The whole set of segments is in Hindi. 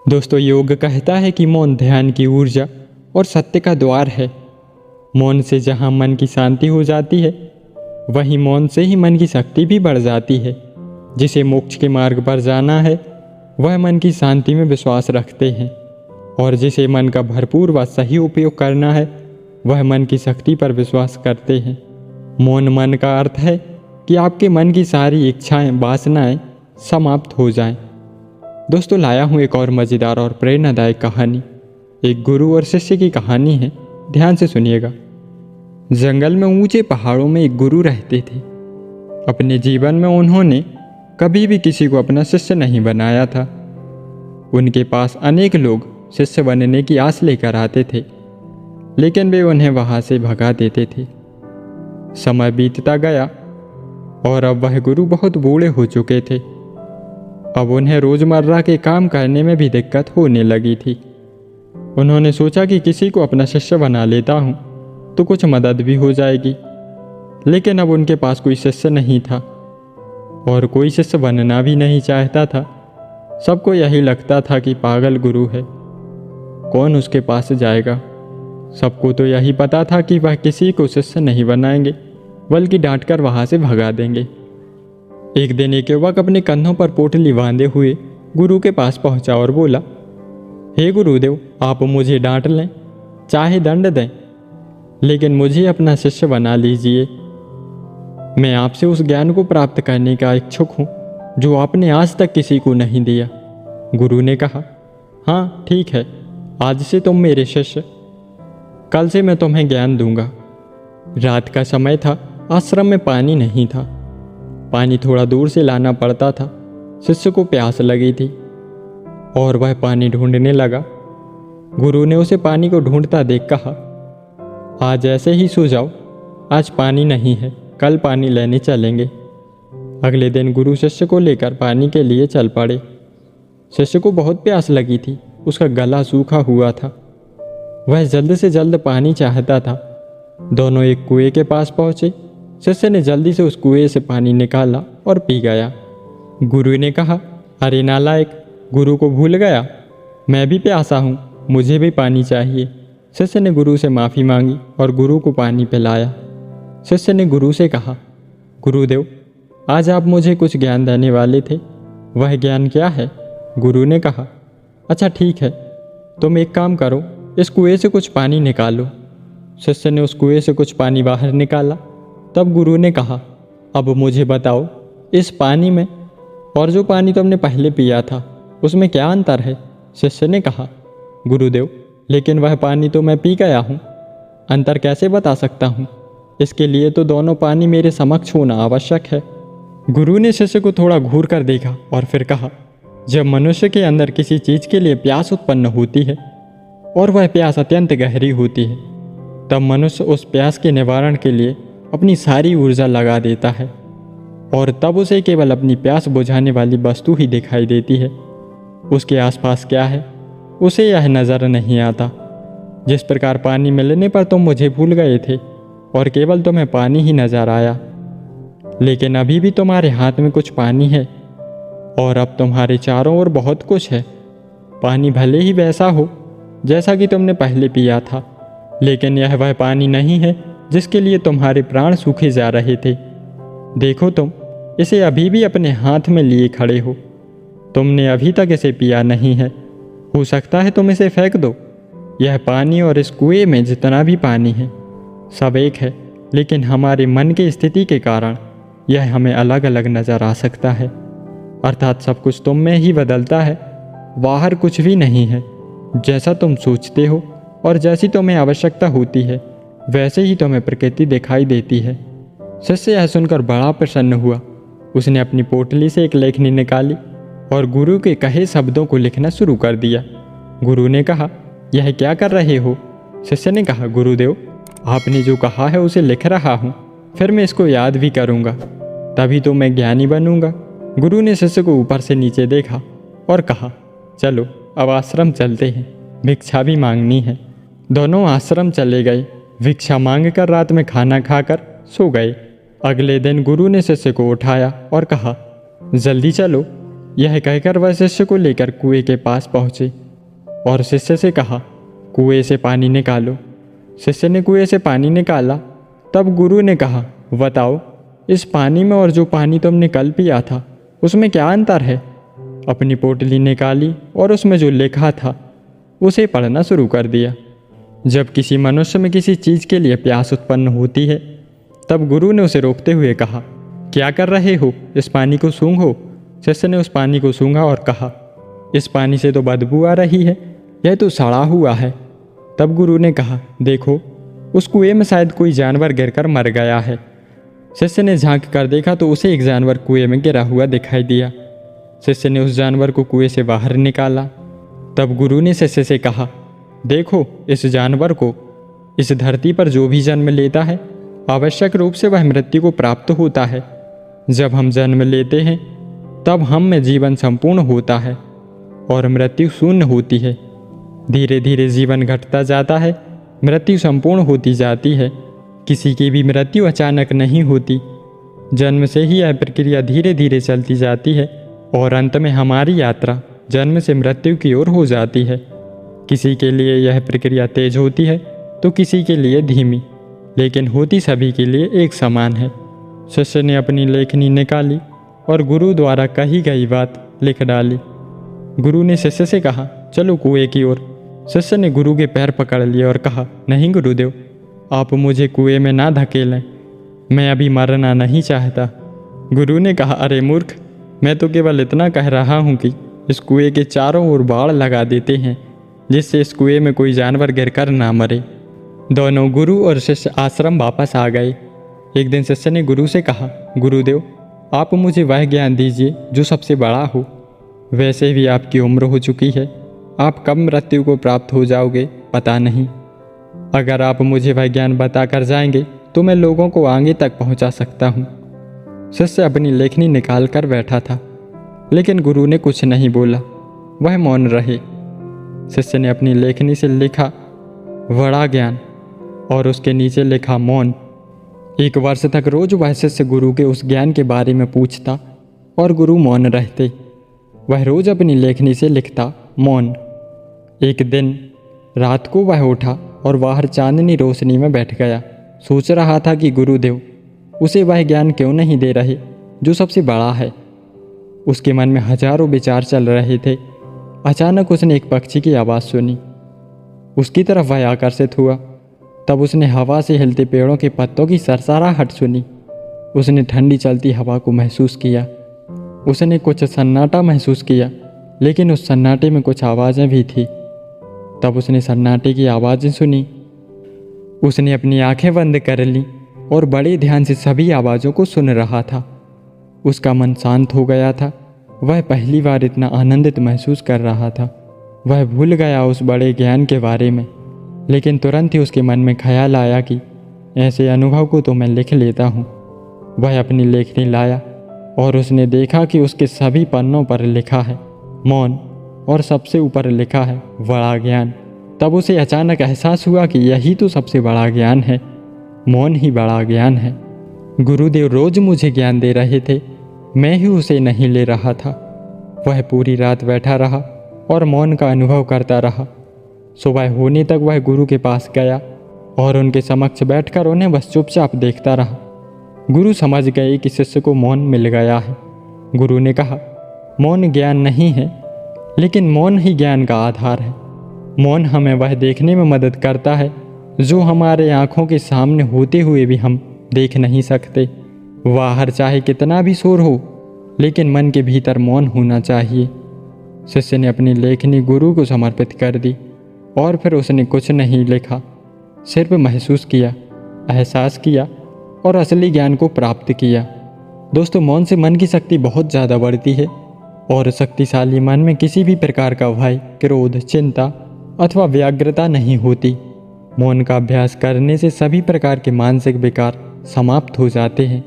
दोस्तों, योग कहता है कि मौन ध्यान की ऊर्जा और सत्य का द्वार है। मौन से जहाँ मन की शांति हो जाती है, वहीं मौन से ही मन की शक्ति भी बढ़ जाती है। जिसे मोक्ष के मार्ग पर जाना है, वह मन की शांति में विश्वास रखते हैं, और जिसे मन का भरपूर व सही उपयोग करना है, वह मन की शक्ति पर विश्वास करते हैं। मौन मन का अर्थ है कि आपके मन की सारी इच्छाएं, वासनाएं समाप्त हो जाएं। दोस्तों, लाया हूँ एक और मज़ेदार और प्रेरणादायक कहानी। एक गुरु और शिष्य की कहानी है, ध्यान से सुनिएगा। जंगल में ऊंचे पहाड़ों में एक गुरु रहते थे। अपने जीवन में उन्होंने कभी भी किसी को अपना शिष्य नहीं बनाया था। उनके पास अनेक लोग शिष्य बनने की आस लेकर आते थे, लेकिन वे उन्हें वहाँ से भगा देते थे। समय बीतता गया और अब वह गुरु बहुत बूढ़े हो चुके थे। अब उन्हें रोज़मर्रा के काम करने में भी दिक्कत होने लगी थी। उन्होंने सोचा कि किसी को अपना शिष्य बना लेता हूँ तो कुछ मदद भी हो जाएगी, लेकिन अब उनके पास कोई शिष्य नहीं था और कोई शिष्य बनना भी नहीं चाहता था। सबको यही लगता था कि पागल गुरु है, कौन उसके पास जाएगा। सबको तो यही पता था कि वह किसी को शिष्य नहीं बनाएंगे, बल्कि डांटकर वहाँ से भगा देंगे। एक दिन एक युवक अपने कंधों पर पोटली बांधे हुए गुरु के पास पहुंचा और बोला, हे गुरुदेव, आप मुझे डांट लें, चाहे दंड दें, लेकिन मुझे अपना शिष्य बना लीजिए। मैं आपसे उस ज्ञान को प्राप्त करने का इच्छुक हूँ जो आपने आज तक किसी को नहीं दिया। गुरु ने कहा, हाँ ठीक है, आज से तुम मेरे शिष्य, कल से मैं तुम्हें ज्ञान दूंगा। रात का समय था, आश्रम में पानी नहीं था। पानी थोड़ा दूर से लाना पड़ता था। शिष्य को प्यास लगी थी और वह पानी ढूंढने लगा। गुरु ने उसे पानी को ढूंढता देख कहा, आज ऐसे ही सो जाओ, आज पानी नहीं है, कल पानी लेने चलेंगे। अगले दिन गुरु शिष्य को लेकर पानी के लिए चल पड़े। शिष्य को बहुत प्यास लगी थी, उसका गला सूखा हुआ था। वह जल्द से जल्द पानी चाहता था। दोनों एक कुएं के पास पहुँचे। शिष्य ने जल्दी से उस कुएं से पानी निकाला और पी गया। गुरु ने कहा, अरे नालायक, गुरु को भूल गया, मैं भी प्यासा हूँ, मुझे भी पानी चाहिए। शिष्य ने गुरु से माफ़ी मांगी और गुरु को पानी पिलाया। शिष्य ने गुरु से कहा, गुरुदेव, आज आप मुझे कुछ ज्ञान देने वाले थे, वह ज्ञान क्या है? गुरु ने कहा, अच्छा ठीक है, तुम एक काम करो, इस कुएं से कुछ पानी निकालो। शिष्य ने उस कुएं से कुछ पानी बाहर निकाला। तब गुरु ने कहा, अब मुझे बताओ, इस पानी में और जो पानी तुमने पहले पिया था उसमें क्या अंतर है? शिष्य ने कहा, गुरुदेव, लेकिन वह पानी तो मैं पी गया हूँ, अंतर कैसे बता सकता हूँ? इसके लिए तो दोनों पानी मेरे समक्ष होना आवश्यक है। गुरु ने शिष्य को थोड़ा घूर कर देखा और फिर कहा, जब मनुष्य के अंदर किसी चीज़ के लिए प्यास उत्पन्न होती है और वह प्यास अत्यंत गहरी होती है, तब मनुष्य उस प्यास के निवारण के लिए अपनी सारी ऊर्जा लगा देता है और तब उसे केवल अपनी प्यास बुझाने वाली वस्तु ही दिखाई देती है। उसके आसपास क्या है उसे यह नज़र नहीं आता। जिस प्रकार पानी मिलने पर तुम मुझे भूल गए थे और केवल तुम्हें पानी ही नज़र आया, लेकिन अभी भी तुम्हारे हाथ में कुछ पानी है और अब तुम्हारे चारों ओर बहुत कुछ है। पानी भले ही वैसा हो जैसा कि तुमने पहले पिया था, लेकिन यह वह पानी नहीं है जिसके लिए तुम्हारे प्राण सूखे जा रहे थे। देखो, तुम इसे अभी भी अपने हाथ में लिए खड़े हो, तुमने अभी तक इसे पिया नहीं है। हो सकता है तुम इसे फेंक दो। यह पानी और इस कुएं में जितना भी पानी है सब एक है, लेकिन हमारे मन की स्थिति के कारण यह हमें अलग अलग नज़र आ सकता है। अर्थात सब कुछ तुम में ही बदलता है, बाहर कुछ भी नहीं है। जैसा तुम सोचते हो और जैसी तुम्हें आवश्यकता होती है, वैसे ही तुम्हें प्रकृति दिखाई देती है। शिष्य यह सुनकर बड़ा प्रसन्न हुआ। उसने अपनी पोटली से एक लेखनी निकाली और गुरु के कहे शब्दों को लिखना शुरू कर दिया। गुरु ने कहा, यह क्या कर रहे हो? शिष्य ने कहा, गुरुदेव, आपने जो कहा है उसे लिख रहा हूँ, फिर मैं इसको याद भी करूँगा, तभी तो मैं ज्ञानी बनूँगा। गुरु ने शिष्य को ऊपर से नीचे देखा और कहा, चलो अब आश्रम चलते हैं, भिक्षा भी मांगनी है। दोनों आश्रम चले गए। भिक्षा मांग कर रात में खाना खाकर सो गए। अगले दिन गुरु ने शिष्य को उठाया और कहा, जल्दी चलो, यह कहकर वह शिष्य को लेकर कुएं के पास पहुँचे और शिष्य से कहा, कुएं से पानी निकालो। शिष्य ने कुएं से पानी निकाला। तब गुरु ने कहा, बताओ इस पानी में और जो पानी तुमने कल पिया था उसमें क्या अंतर है। अपनी पोटली निकाली और उसमें जो लिखा था उसे पढ़ना शुरू कर दिया। जब किसी मनुष्य में किसी चीज़ के लिए प्यास उत्पन्न होती है तब गुरु ने उसे रोकते हुए कहा, क्या कर रहे हो, इस पानी को सूंघो। शिष्य ने उस पानी को सूंघा और कहा, इस पानी से तो बदबू आ रही है, यह तो सड़ा हुआ है। तब गुरु ने कहा, देखो उस कुएं में शायद कोई जानवर गिरकर मर गया है। शिष्य ने झांक कर देखा तो उसे एक जानवर कुएं में गिरा हुआ दिखाई दिया। शिष्य ने उस जानवर को कुएं से बाहर निकाला। तब गुरु ने शिष्य से कहा, देखो इस जानवर को, इस धरती पर जो भी जन्म लेता है आवश्यक रूप से वह मृत्यु को प्राप्त होता है। जब हम जन्म लेते हैं तब हम में जीवन संपूर्ण होता है और मृत्यु शून्य होती है। धीरे धीरे जीवन घटता जाता है, मृत्यु संपूर्ण होती जाती है। किसी की भी मृत्यु अचानक नहीं होती। जन्म से ही यह प्रक्रिया धीरे धीरे चलती जाती है और अंत में हमारी यात्रा जन्म से मृत्यु की ओर हो जाती है। किसी के लिए यह प्रक्रिया तेज होती है तो किसी के लिए धीमी, लेकिन होती सभी के लिए एक समान है। शिष्य ने अपनी लेखनी निकाली और गुरु द्वारा कही गई बात लिख डाली। गुरु ने शिष्य से कहा, चलो कुएं की ओर। शिष्य ने गुरु के पैर पकड़ लिए और कहा, नहीं गुरुदेव, आप मुझे कुएं में ना धकेलें, मैं अभी मरना नहीं चाहता। गुरु ने कहा, अरे मूर्ख, मैं तो केवल इतना कह रहा हूँ कि इस कुएं के चारों ओर बाड़ लगा देते हैं जिससे इस कुएं में कोई जानवर गिरकर ना मरे। दोनों गुरु और शिष्य आश्रम वापस आ गए। एक दिन शिष्य ने गुरु से कहा, गुरुदेव, आप मुझे वह ज्ञान दीजिए जो सबसे बड़ा हो। वैसे भी आपकी उम्र हो चुकी है, आप कब मृत्यु को प्राप्त हो जाओगे पता नहीं। अगर आप मुझे वह ज्ञान बता कर जाएंगे तो मैं लोगों को आगे तक पहुंचा सकता हूं। शिष्य अपनी लेखनी निकाल कर बैठा था, लेकिन गुरु ने कुछ नहीं बोला, वह मौन रहे। शिष्य ने अपनी लेखनी से लिखा बड़ा ज्ञान और उसके नीचे लिखा मौन। 1 वर्ष तक रोज वह शिष्य गुरु के उस ज्ञान के बारे में पूछता और गुरु मौन रहते। वह रोज अपनी लेखनी से लिखता मौन। एक दिन रात को वह उठा और बाहर चांदनी रोशनी में बैठ गया। सोच रहा था कि गुरुदेव उसे वह ज्ञान क्यों नहीं दे रहे जो सबसे बड़ा है। उसके मन में हजारों विचार चल रहे थे। अचानक उसने एक पक्षी की आवाज़ सुनी। उसकी तरफ वह आकर्षित हुआ। तब उसने हवा से हिलते पेड़ों के पत्तों की सरसराहट सुनी। उसने ठंडी चलती हवा को महसूस किया। उसने कुछ सन्नाटा महसूस किया, लेकिन उस सन्नाटे में कुछ आवाज़ें भी थी। तब उसने सन्नाटे की आवाज़ें सुनी। उसने अपनी आंखें बंद कर लीं और बड़े ध्यान से सभी आवाज़ों को सुन रहा था। उसका मन शांत हो गया था। वह पहली बार इतना आनंदित महसूस कर रहा था। वह भूल गया उस बड़े ज्ञान के बारे में, लेकिन तुरंत ही उसके मन में ख्याल आया कि ऐसे अनुभव को तो मैं लिख लेता हूँ। वह अपनी लेखनी लाया और उसने देखा कि उसके सभी पन्नों पर लिखा है मौन और सबसे ऊपर लिखा है बड़ा ज्ञान। तब उसे अचानक एहसास हुआ कि यही तो सबसे बड़ा ज्ञान है, मौन ही बड़ा ज्ञान है। गुरुदेव रोज मुझे ज्ञान दे रहे थे, मैं ही उसे नहीं ले रहा था। वह पूरी रात बैठा रहा और मौन का अनुभव करता रहा। सुबह होने तक वह गुरु के पास गया और उनके समक्ष बैठकर उन्हें बस चुपचाप देखता रहा। गुरु समझ गए कि शिष्य को मौन मिल गया है। गुरु ने कहा, मौन ज्ञान नहीं है, लेकिन मौन ही ज्ञान का आधार है। मौन हमें वह देखने में मदद करता है जो हमारे आँखों के सामने होते हुए भी हम देख नहीं सकते। बाहर चाहे कितना भी शोर हो, लेकिन मन के भीतर मौन होना चाहिए। शिष्य ने अपनी लेखनी गुरु को समर्पित कर दी और फिर उसने कुछ नहीं लिखा, सिर्फ महसूस किया, एहसास किया और असली ज्ञान को प्राप्त किया। दोस्तों, मौन से मन की शक्ति बहुत ज़्यादा बढ़ती है और शक्तिशाली मन में किसी भी प्रकार का भय, क्रोध, चिंता अथवा व्यग्रता नहीं होती। मौन का अभ्यास करने से सभी प्रकार के मानसिक विकार समाप्त हो जाते हैं।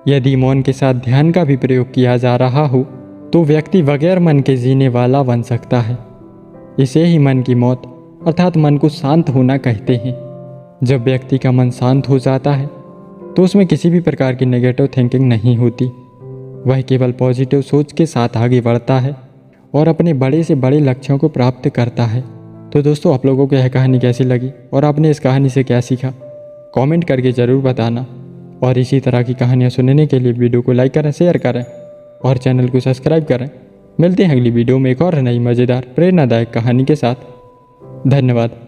यदि मौन के साथ ध्यान का भी प्रयोग किया जा रहा हो तो व्यक्ति बगैर मन के जीने वाला बन सकता है। इसे ही मन की मौत अर्थात मन को शांत होना कहते हैं। जब व्यक्ति का मन शांत हो जाता है तो उसमें किसी भी प्रकार की नेगेटिव थिंकिंग नहीं होती। वह केवल पॉजिटिव सोच के साथ आगे बढ़ता है और अपने बड़े से बड़े लक्ष्यों को प्राप्त करता है। तो दोस्तों, आप लोगों को यह कहानी कैसी लगी और आपने इस कहानी से क्या सीखा, कमेंट करके ज़रूर बताना। और इसी तरह की कहानियाँ सुनने के लिए वीडियो को लाइक करें, शेयर करें और चैनल को सब्सक्राइब करें। मिलते हैं अगली वीडियो में एक और नई मज़ेदार प्रेरणादायक कहानी के साथ। धन्यवाद।